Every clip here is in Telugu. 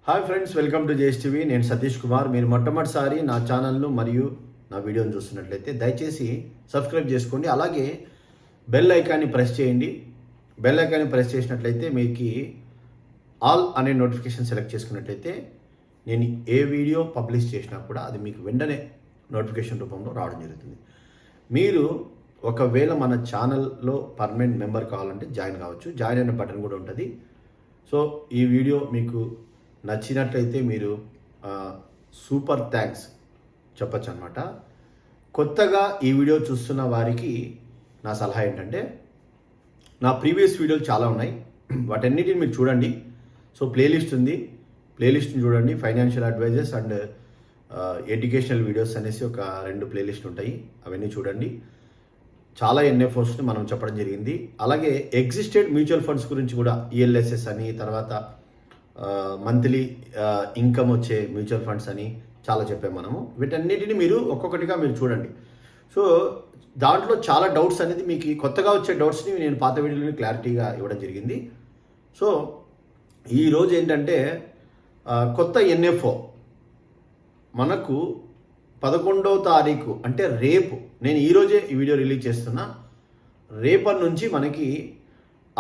Hi friends, welcome to JS TV. నేను సతీష్ కుమార్. మీరు మొట్టమొదటిసారి నా ఛానల్ను మరియు నా వీడియోని చూస్తున్నట్లయితే దయచేసి సబ్స్క్రైబ్ చేసుకోండి. అలాగే బెల్ ఐకాన్ని ప్రెస్ చేయండి. బెల్ ఐకాన్ని ప్రెస్ చేసినట్లయితే మీకు ఆల్ అనే నోటిఫికేషన్ సెలెక్ట్ చేసుకున్నట్లయితే నేను ఏ వీడియో పబ్లిష్ చేసినా కూడా అది మీకు వెంటనే నోటిఫికేషన్ రూపంలో రావడం జరుగుతుంది. మీరు ఒకవేళ మన ఛానల్లో పర్మనెంట్ మెంబర్ కావాలంటే జాయిన్ కావచ్చు. జాయిన్ అనే బటన్ కూడా ఉంటుంది. సో ఈ వీడియో మీకు నచ్చినట్లయితే మీరు సూపర్ థ్యాంక్స్ చెప్పచ్చు అనమాట. కొత్తగా ఈ వీడియో చూస్తున్న వారికి నా సలహా ఏంటంటే, నా ప్రీవియస్ వీడియోలు చాలా ఉన్నాయి, వాటన్నిటిని మీరు చూడండి. సో ప్లేలిస్ట్ ఉంది, ప్లేలిస్ట్ని చూడండి. Financial advisors and educational videos అనేసి ఒక 2 ప్లేలిస్ట్లు ఉంటాయి, అవన్నీ చూడండి. చాలా ఎన్ఎఫ్ఓస్ని మనం చెప్పడం జరిగింది. అలాగే ఎగ్జిస్టెడ్ మ్యూచువల్ ఫండ్స్ గురించి కూడా ఈఎల్ఎస్ఎస్ అని, తర్వాత మంత్లీ ఇన్కమ్ వచ్చే మ్యూచువల్ ఫండ్స్ అని చాలా చెప్పాము మనము. వీటన్నిటిని మీరు ఒక్కొక్కటిగా మీరు చూడండి. సో దాంట్లో చాలా డౌట్స్ అనేది మీకు కొత్తగా వచ్చే డౌట్స్ని నేను పాత వీడియోని క్లారిటీగా ఇవ్వడం జరిగింది. సో ఈరోజు ఏంటంటే కొత్త ఎన్ఎఫ్ఓ మనకు 11వ తారీఖు అంటే రేపు, నేను ఈరోజే ఈ వీడియో రిలీజ్ చేస్తున్నా, రేపటి నుంచి మనకి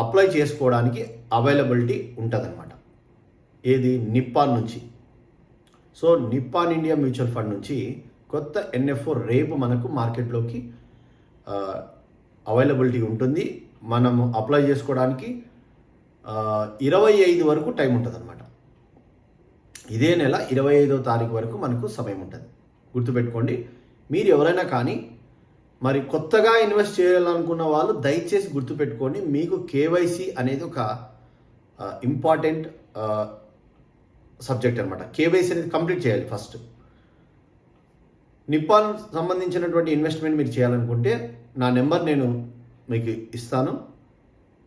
అప్లై చేసుకోవడానికి అవైలబిలిటీ ఉంటుందన్నమాట. ఏది? నిప్పాన్ నుంచి. So Nippon India mutual fund నుంచి కొత్త ఎన్ఎఫ్ఓ రేపు మనకు మార్కెట్లోకి అవైలబిలిటీ ఉంటుంది. మనము అప్లై చేసుకోవడానికి 25 వరకు టైం ఉంటుంది అనమాట. ఇదే నెల 25వ తారీఖు వరకు మనకు సమయం ఉంటుంది. గుర్తుపెట్టుకోండి. మీరు ఎవరైనా కానీ మరి కొత్తగా ఇన్వెస్ట్ చేయాలనుకున్న వాళ్ళు దయచేసి గుర్తుపెట్టుకోండి, మీకు కేవైసీ అనేది ఒక ఇంపార్టెంట్ సబ్జెక్ట్ అనమాట. కేవైసీ అనేది కంప్లీట్ చేయాలి ఫస్ట్. నిప్పాన్ సంబంధించినటువంటి ఇన్వెస్ట్మెంట్ మీరు చేయాలనుకుంటే నా నెంబర్ నేను మీకు ఇస్తాను,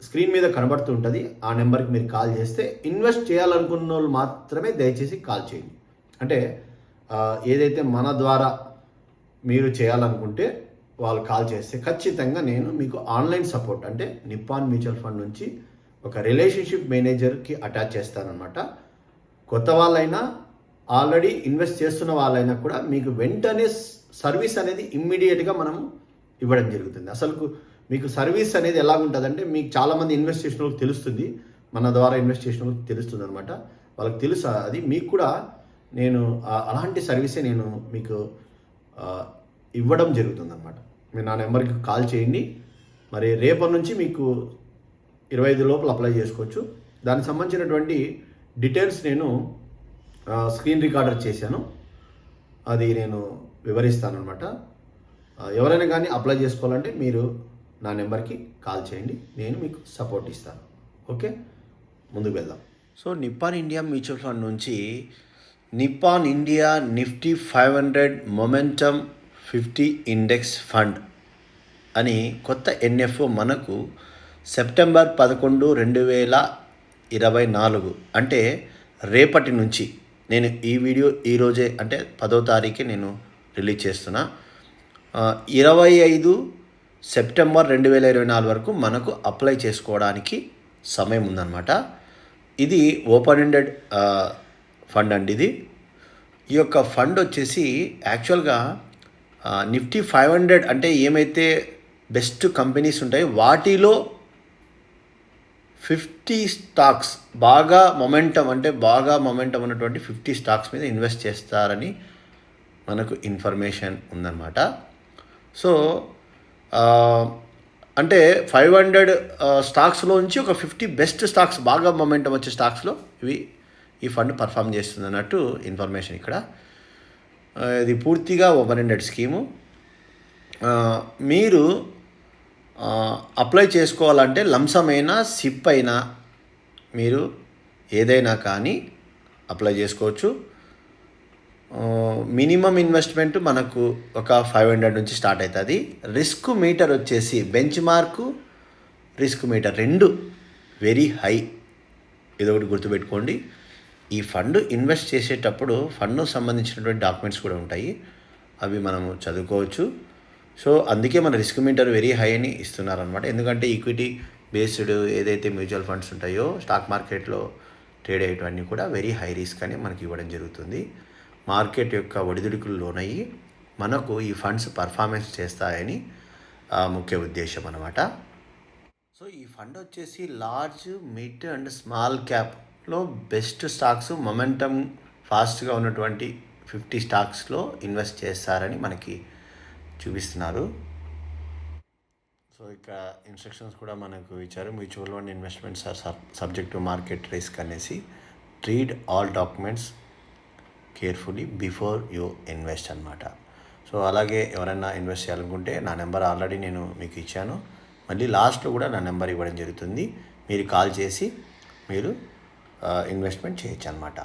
స్క్రీన్ మీద కనబడుతూ ఉంటుంది. ఆ నెంబర్కి మీరు కాల్ చేస్తే, ఇన్వెస్ట్ చేయాలనుకున్న వాళ్ళు మాత్రమే దయచేసి కాల్ చేయండి. అంటే ఏదైతే మన ద్వారా మీరు చేయాలనుకుంటే వాళ్ళు కాల్ చేస్తే ఖచ్చితంగా నేను మీకు ఆన్లైన్ సపోర్ట్, అంటే నిప్పాన్ మ్యూచువల్ ఫండ్ నుంచి ఒక రిలేషన్షిప్ మేనేజర్కి అటాచ్ చేస్తానన్నమాట. కొత్త వాళ్ళైనా ఆల్రెడీ ఇన్వెస్ట్ చేస్తున్న వాళ్ళైనా కూడా మీకు వెంటనే సర్వీస్ అనేది ఇమ్మీడియట్గా మనం ఇవ్వడం జరుగుతుంది. అసలు మీకు సర్వీస్ అనేది ఎలా ఉంటుందంటే, మీకు చాలామంది ఇన్వెస్ట్ చేసిన వాళ్ళకి తెలుస్తుంది, మన ద్వారా ఇన్వెస్ట్ చేసిన వాళ్ళకి తెలుస్తుంది అనమాట. వాళ్ళకి తెలుసు అది. మీకు కూడా నేను అలాంటి సర్వీసే నేను మీకు ఇవ్వడం జరుగుతుంది అనమాట. మీరు నా నెంబర్కి కాల్ చేయండి. మరి రేపటి నుంచి మీకు 25 లోపల అప్లై చేసుకోవచ్చు. దానికి సంబంధించినటువంటి డీటెయిల్స్ నేను స్క్రీన్ రికార్డర్ చేశాను, అది నేను వివరిస్తాను అనమాట. ఎవరైనా కానీ అప్లై చేసుకోవాలంటే మీరు నా నెంబర్కి కాల్ చేయండి, నేను మీకు సపోర్ట్ ఇస్తాను. ఓకే, ముందుకు వెళ్దాం. So Nippon India mutual fund నుంచి Nippon India Nifty 500 momentum 50 index fund అని కొత్త ఎన్ఎఫ్ఓ మనకు సెప్టెంబర్ 11, 2024 అంటే రేపటి నుంచి, నేను ఈ వీడియో ఈరోజే అంటే 10వ తారీఖు నేను రిలీజ్ చేస్తున్నా. 25 సెప్టెంబర్ 2024 వరకు మనకు అప్లై చేసుకోవడానికి సమయం ఉందన్నమాట. ఇది ఓపెన్ ఎండెడ్ ఫండ్ అండి. ఈ యొక్క ఫండ్ వచ్చేసి యాక్చువల్గా నిఫ్టీ 500 అంటే ఏమైతే బెస్ట్ కంపెనీస్ ఉంటాయో వాటిలో 50 స్టాక్స్ బాగా మొమెంటం ఉన్నటువంటి 50 స్టాక్స్ మీద ఇన్వెస్ట్ చేస్తారని మనకు ఇన్ఫర్మేషన్ ఉందన్నమాట. సో అంటే 500 స్టాక్స్లోంచి ఒక 50 బెస్ట్ స్టాక్స్, బాగా మొమెంటం వచ్చే స్టాక్స్లో ఈ ఫండ్ పర్ఫామ్ చేస్తుంది అన్నట్టు ఇన్ఫర్మేషన్ ఇక్కడ. ఇది పూర్తిగా ఓపెన్ ఎండెడ్ స్కీము. మీరు అప్లై చేసుకోవాలంటే లంసమ్ అయినా సిప్ అయినా మీరు ఏదైనా కానీ అప్లై చేసుకోవచ్చు. మినిమం ఇన్వెస్ట్మెంట్ మనకు ఒక 500 నుంచి స్టార్ట్ అవుతుంది. రిస్క్ మీటర్ వచ్చేసి bench mark, risk metre 2 very high. ఇదొకటి గుర్తుపెట్టుకోండి. ఈ ఫండ్ ఇన్వెస్ట్ చేసేటప్పుడు ఫండ్కు సంబంధించినటువంటి డాక్యుమెంట్స్ కూడా ఉంటాయి, అవి మనము చదువుకోవచ్చు. సో అందుకే మన రిస్క్ మీటర్ వెరీ హై అని ఇస్తున్నారనమాట. ఎందుకంటే ఈక్విటీ బేస్డ్ ఏదైతే మ్యూచువల్ ఫండ్స్ ఉంటాయో స్టాక్ మార్కెట్లో ట్రేడ్ అయ్యేటివన్నీ కూడా వెరీ హై రిస్క్ అని మనకి ఇవ్వడం జరుగుతుంది. మార్కెట్ యొక్క ఒడిదుడుకులు లోనయ్యి మనకు ఈ ఫండ్స్ పర్ఫార్మెన్స్ చేస్తాయని ముఖ్య ఉద్దేశం అన్నమాట. సో ఈ ఫండ్ వచ్చేసి లార్జ్, మిడ్ అండ్ స్మాల్ క్యాప్లో బెస్ట్ స్టాక్స్, మొమెంటమ్ ఫాస్ట్గా ఉన్నటువంటి 50 స్టాక్స్లో ఇన్వెస్ట్ చేస్తారని మనకి చూపిస్తున్నారు. సో ఇక్కడ ఇన్స్ట్రక్షన్స్ కూడా మనకు ఇచ్చారు. Mutual fund investments are subject to market risk అనేసి. Read all documents carefully before you invest అనమాట. సో అలాగే ఎవరైనా ఇన్వెస్ట్ చేయాలనుకుంటే నా నెంబర్ ఆల్రెడీ నేను మీకు ఇచ్చాను. మళ్ళీ లాస్ట్లో కూడా నా నెంబర్ ఇవ్వడం జరుగుతుంది. మీరు కాల్ చేసి మీరు ఇన్వెస్ట్మెంట్ చేయొచ్చు అనమాట.